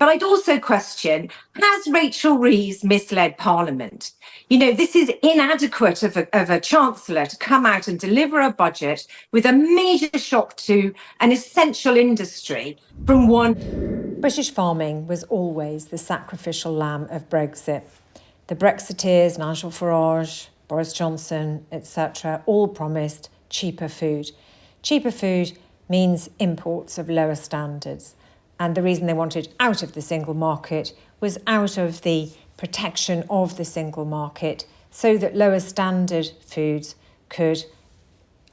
But I'd also question, has Rachel Reeves misled Parliament? You know, this is inadequate of a Chancellor to come out and deliver a budget with a major shock to an essential industry from one. British farming was always the sacrificial lamb of Brexit. The Brexiteers, Nigel Farage, Boris Johnson, etc., all promised cheaper food. Cheaper food means imports of lower standards. And the reason they wanted out of the single market was out of the protection of the single market so that lower standard foods could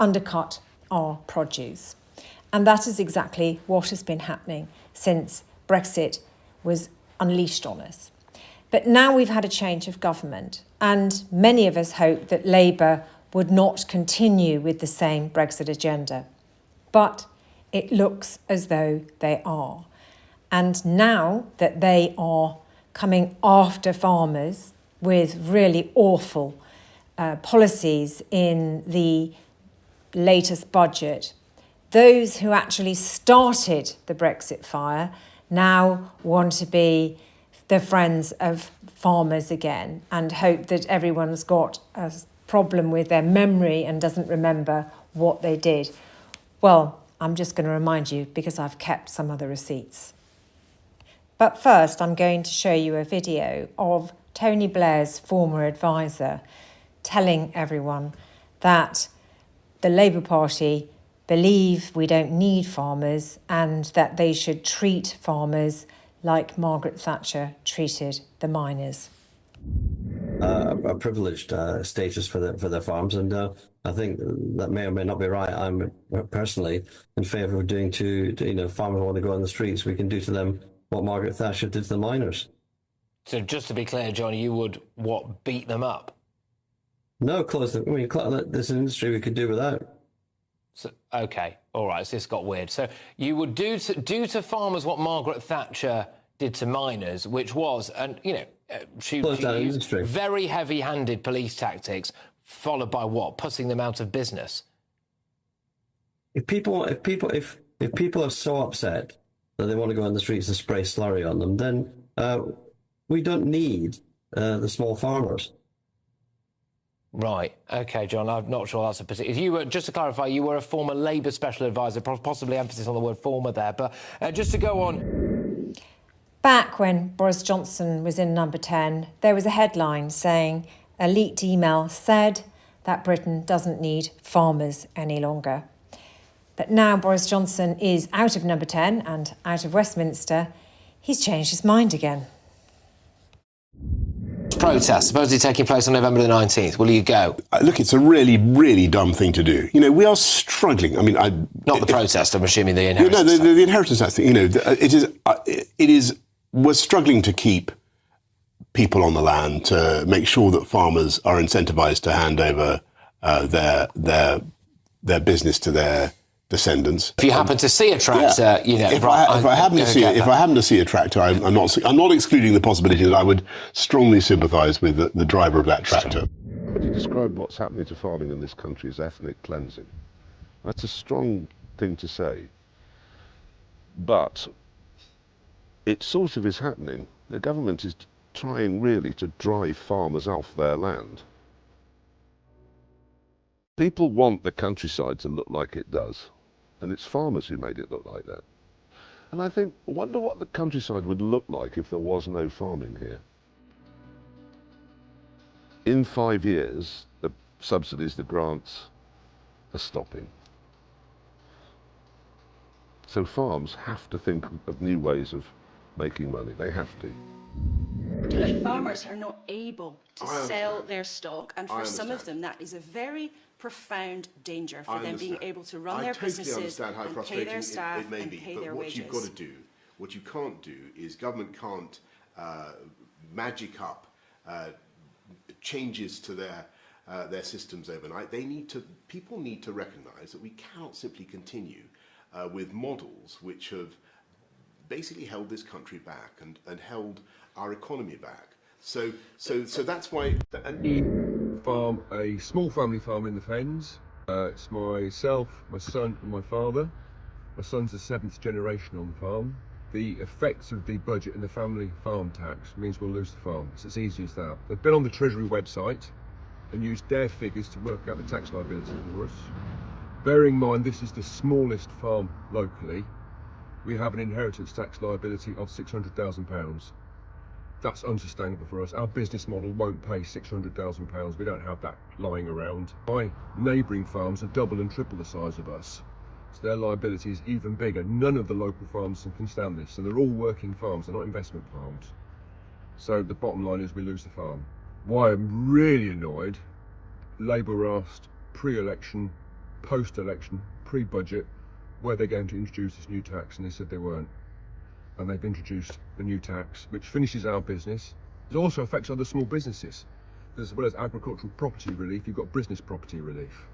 undercut our produce. And that is exactly what has been happening since Brexit was unleashed on us. But now we've had a change of government, and many of us hoped that Labour would not continue with the same Brexit agenda. But it looks as though they are. And now that they are coming after farmers with really awful policies in the latest budget, those who actually started the Brexit fire now want to be the friends of farmers again and hope that everyone's got a problem with their memory and doesn't remember what they did. Well, I'm just going to remind you because I've kept some of the receipts. But first, I'm going to show you a video of Tony Blair's former advisor telling everyone that the Labour Party believe we don't need farmers and that they should treat farmers like Margaret Thatcher treated the miners. A privileged status for their farms, and I think that may or may not be right. I'm personally in favour of doing to farmers who want to go on the streets, we can do to them what Margaret Thatcher did to the miners. So just to be clear, John, you would beat them up? No, close them. I mean, this is an industry we could do without. So, okay, all right. So this got weird. So you would do to farmers what Margaret Thatcher did to miners, which was, and she used very heavy-handed police tactics, followed by what? Putting them out of business. If people are so upset that they want to go on the streets and spray slurry on them, then we don't need the small farmers. Right. Okay, John, I'm not sure that's a particular... You were, just to clarify, you were a former Labour special advisor, possibly emphasis on the word former there, but just to go on... Back when Boris Johnson was in number 10, there was a headline saying a leaked email said that Britain doesn't need farmers any longer. But now Boris Johnson is out of number 10 and out of Westminster, he's changed his mind again. Protest supposedly taking place on November the 19th. Will you go? Look, it's a really, really dumb thing to do. We are struggling. I mean, not the protest. I'm assuming the inheritance. No, the inheritance tax thing. We're struggling to keep people on the land to make sure that farmers are incentivised to hand over their business to their descendants. If you happen to see a tractor, If I happen to see a tractor, I'm not excluding the possibility that I would strongly sympathise with the driver of that tractor. But you describe what's happening to farming in this country as ethnic cleansing. That's a strong thing to say. But it sort of is happening. The government is trying really to drive farmers off their land. People want the countryside to look like it does. And it's farmers who made it look like that. And I think, wonder what the countryside would look like if there was no farming here. In 5 years, the subsidies, the grants are stopping. So farms have to think of new ways of making money. They have to. But farmers are not able to sell their stock, and for some of them that is a very profound danger for them being able to run their businesses and pay their staff and pay their wages. What you've got to do, what you can't do, is government can't magic up changes to their systems overnight. People need to recognise that we cannot simply continue with models which have basically held this country back and held our economy back. So that's why. Farm, a small family farm in the Fens. It's myself, my son and my father. My son's the 7th generation on the farm. the effects of the budget and the family farm tax means we'll lose the farm. It's as easy as that. They've been on the Treasury website and used their figures to work out the tax liability for us. Bearing in mind this is the smallest farm locally, we have an inheritance tax liability of £600,000. That's unsustainable for us. Our business model won't pay £600,000. We don't have that lying around. My neighbouring farms are double and triple the size of us. So their liability is even bigger. None of the local farms can stand this. So they're all working farms, they're not investment farms. So the bottom line is we lose the farm. Why I'm really annoyed, Labour were asked pre-election, post-election, pre-budget, where they're going to introduce this new tax, and they said they weren't. And they've introduced the new tax, which finishes our business. It also affects other small businesses. As well as agricultural property relief, you've got business property relief,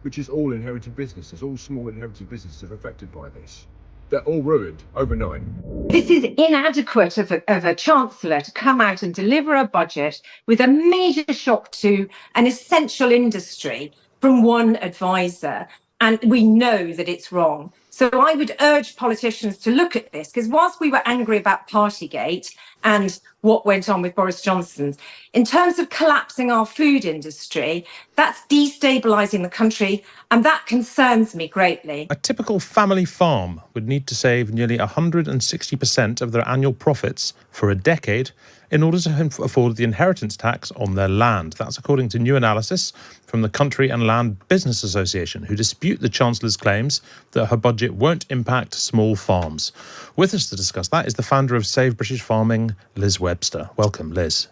which is all inherited businesses. All small inherited businesses are affected by this. They're all ruined overnight. This is inadequate of a Chancellor to come out and deliver a budget with a major shock to an essential industry from one advisor. And we know that it's wrong. So I would urge politicians to look at this, because whilst we were angry about Partygate and what went on with Boris Johnson, in terms of collapsing our food industry, that's destabilising the country, and that concerns me greatly. A typical family farm would need to save nearly 160% of their annual profits for a decade in order to afford the inheritance tax on their land. That's according to new analysis from the Country and Land Business Association, who dispute the Chancellor's claims that her budget won't impact small farms. With us to discuss that is the founder of Save British Farming, Liz Webster. Welcome, Liz.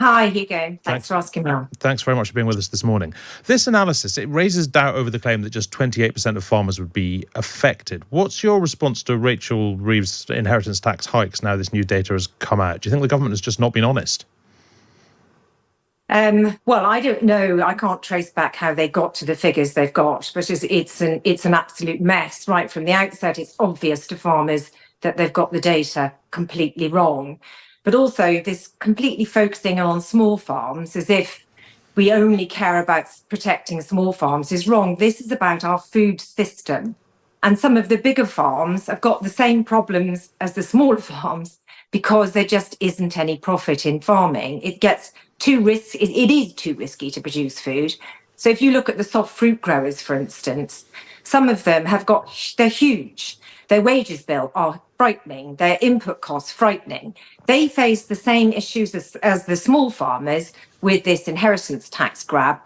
Hi, Hugo. Thanks for asking me on. Thanks very much for being with us this morning. This analysis, it raises doubt over the claim that just 28% of farmers would be affected. What's your response to Rachel Reeves' inheritance tax hikes now this new data has come out? Do you think the government has just not been honest? Well, I don't know. I can't trace back how they got to the figures they've got, but it's an absolute mess. Right from the outset, it's obvious to farmers that they've got the data completely wrong. But also this completely focusing on small farms as if we only care about protecting small farms is wrong. This is about our food system. And some of the bigger farms have got the same problems as the smaller farms because there just isn't any profit in farming. It gets too risky. It is too risky to produce food. So if you look at the soft fruit growers, for instance, some of them they're huge. Their wages bill are frightening. Their input costs frightening. They face the same issues as the small farmers with this inheritance tax grab.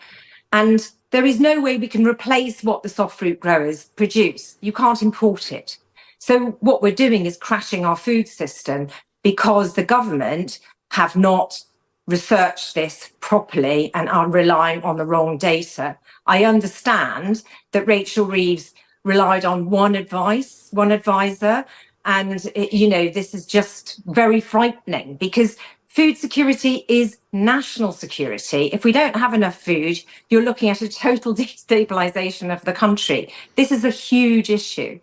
And there is no way we can replace what the soft fruit growers produce. You can't import it. So what we're doing is crashing our food system because the government have not researched this properly and are relying on the wrong data. I understand that Rachel Reeves relied on one advisor, and this is just very frightening because food security is national security. If we don't have enough food, you're looking at a total destabilisation of the country. This is a huge issue.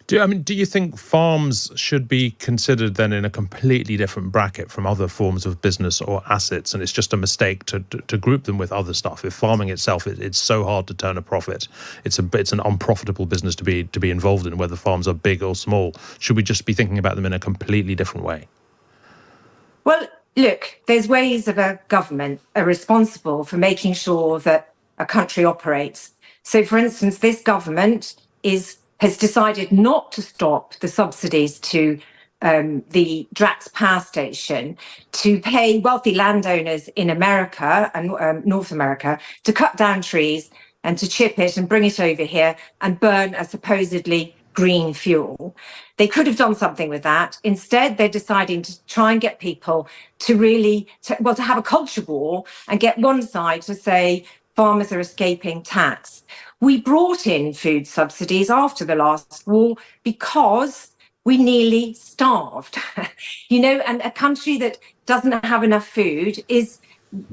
Do you think farms should be considered then in a completely different bracket from other forms of business or assets, and it's just a mistake to group them with other stuff? If farming itself, it's so hard to turn a profit, it's an unprofitable business to be involved in, whether farms are big or small. Should we just be thinking about them in a completely different way? Well, look, there's ways of a government are responsible for making sure that a country operates. So, for instance, this government has decided not to stop the subsidies to the Drax power station to pay wealthy landowners in America and North America to cut down trees and to chip it and bring it over here and burn a supposedly green fuel. They could have done something with that. Instead, they're deciding to try and get people to have a culture war and get one side to say farmers are escaping tax. We brought in food subsidies after the last war because we nearly starved, and a country that doesn't have enough food is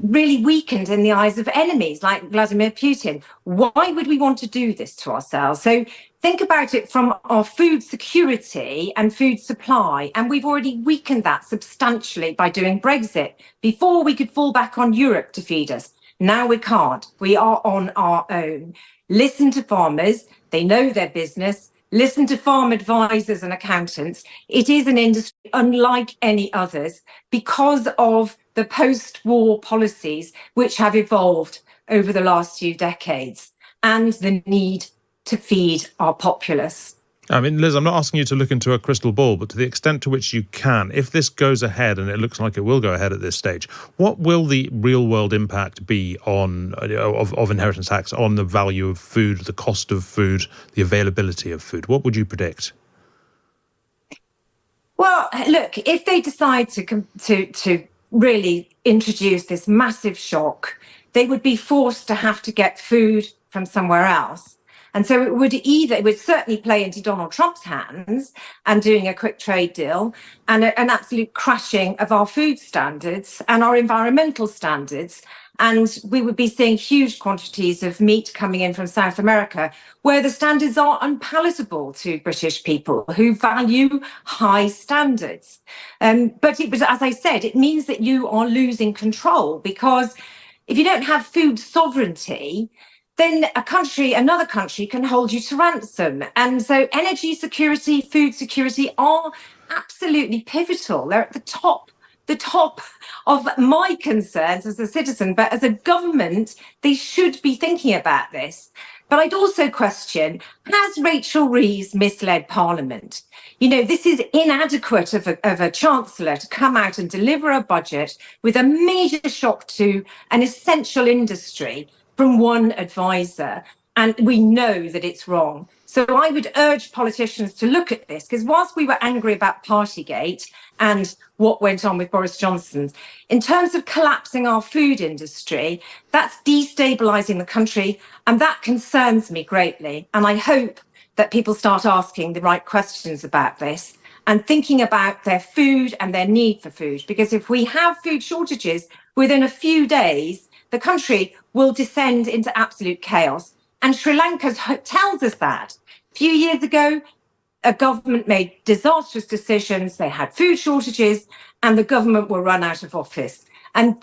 really weakened in the eyes of enemies like Vladimir Putin. Why would we want to do this to ourselves? So think about it from our food security and food supply. And we've already weakened that substantially by doing Brexit. Before, we could fall back on Europe to feed us. Now we can't. We are on our own. Listen to farmers. They know their business. listen to farm advisors and accountants. It is an industry unlike any others because of the post-war policies which have evolved over the last few decades and the need to feed our populace. I mean, Liz, I'm not asking you to look into a crystal ball, but to the extent to which you can, if this goes ahead, and it looks like it will go ahead at this stage, what will the real-world impact be on of inheritance tax on the value of food, the cost of food, the availability of food? What would you predict? Well, look, if they decide to really introduce this massive shock, they would be forced to have to get food from somewhere else. And so it would certainly play into Donald Trump's hands and doing a quick trade deal and an absolute crashing of our food standards and our environmental standards. And we would be seeing huge quantities of meat coming in from South America, where the standards are unpalatable to British people who value high standards. But as I said, it means that you are losing control, because if you don't have food sovereignty, then another country can hold you to ransom. And so energy security, food security are absolutely pivotal. They're at the top of my concerns as a citizen, but as a government, they should be thinking about this. But I'd also question, has Rachel Reeves misled Parliament? You know, this is inadequate of a Chancellor to come out and deliver a budget with a major shock to an essential industry from one advisor, and we know that it's wrong. So I would urge politicians to look at this, because whilst we were angry about Partygate and what went on with Boris Johnson, in terms of collapsing our food industry, that's destabilising the country, and that concerns me greatly. And I hope that people start asking the right questions about this and thinking about their food and their need for food, because if we have food shortages within a few days, the country will descend into absolute chaos. And Sri Lanka tells us that. A few years ago, a government made disastrous decisions. They had food shortages and the government will run out of office. And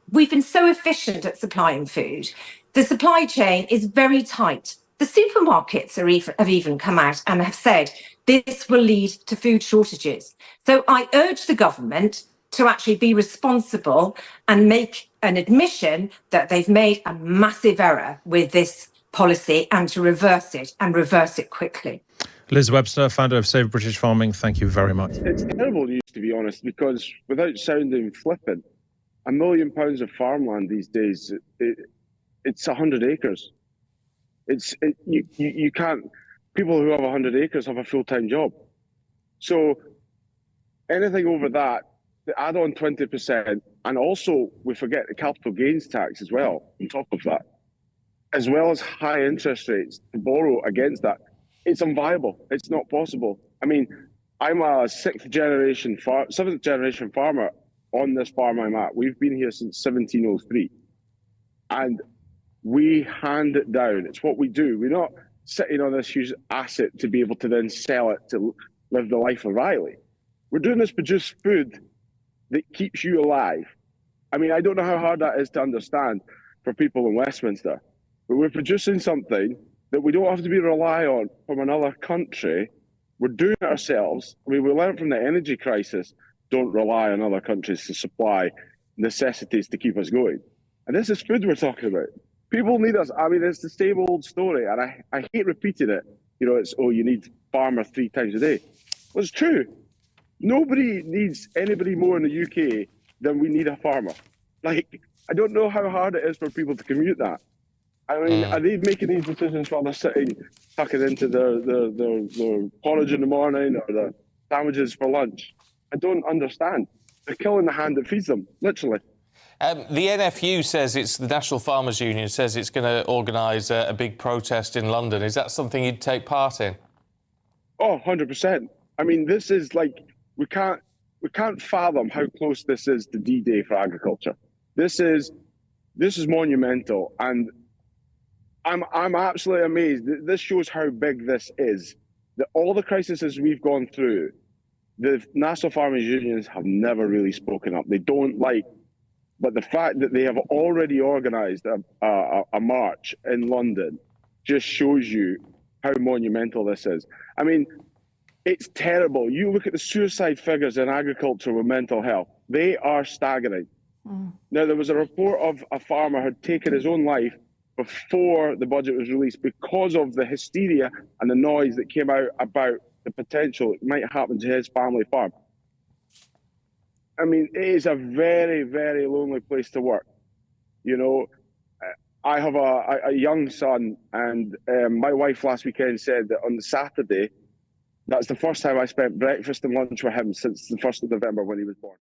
we've been so efficient at supplying food. The supply chain is very tight. The supermarkets have even come out and have said this will lead to food shortages. So I urge the government to actually be responsible and make an admission that they've made a massive error with this policy, and to reverse it, and reverse it quickly. Liz Webster, founder of Save British Farming, thank you very much. It's terrible news, to be honest, because without sounding flippant, £1 million of farmland these days, it's 100 acres. You can't, people who have 100 acres have a full-time job. So anything over that, the add on 20%, and also we forget the capital gains tax as well, on top of that, as well as high interest rates to borrow against that. It's unviable. It's not possible. I mean, I'm a seventh generation farmer on this farm I'm at. We've been here since 1703, and we hand it down. It's what we do. We're not sitting on this huge asset to be able to then sell it to live the life of Riley. We're doing this produce food that keeps you alive. I mean, I don't know how hard that is to understand for people in Westminster, but we're producing something that we don't have to be rely on from another country. We're doing it ourselves. I mean, we learned from the energy crisis, don't rely on other countries to supply necessities to keep us going. And this is food we're talking about. People need us. I mean, it's the same old story, and I hate repeating it. You know, it's, oh, you need farmer 3 times a day. Well, it's true. Nobody needs anybody more in the UK than we need a farmer. Like, I don't know how hard it is for people to commute that. I mean, are they making these decisions while they're sitting, tucking into their porridge in the morning or their sandwiches for lunch? I don't understand. They're killing the hand that feeds them, literally. The NFU says the National Farmers Union says it's going to organise a big protest in London. Is that something you'd take part in? Oh, 100%. I mean, this is like, we can't fathom how close this is to D-Day for agriculture. This is monumental, and I'm absolutely amazed. This shows how big this is. That all the crises we've gone through, the National Farmers Unions have never really spoken up. They don't like, but the fact that they have already organised a march in London just shows you how monumental this is. I mean, it's terrible. You look at the suicide figures in agriculture with mental health, they are staggering. Now, there was a report of a farmer who had taken his own life before the budget was released because of the hysteria and the noise that came out about the potential it might happen to his family farm. I mean, it is a very, very lonely place to work. You know, I have a young son, and my wife last weekend said that on the Saturday, that's the first time I spent breakfast and lunch with him since the 1st of November when he was born.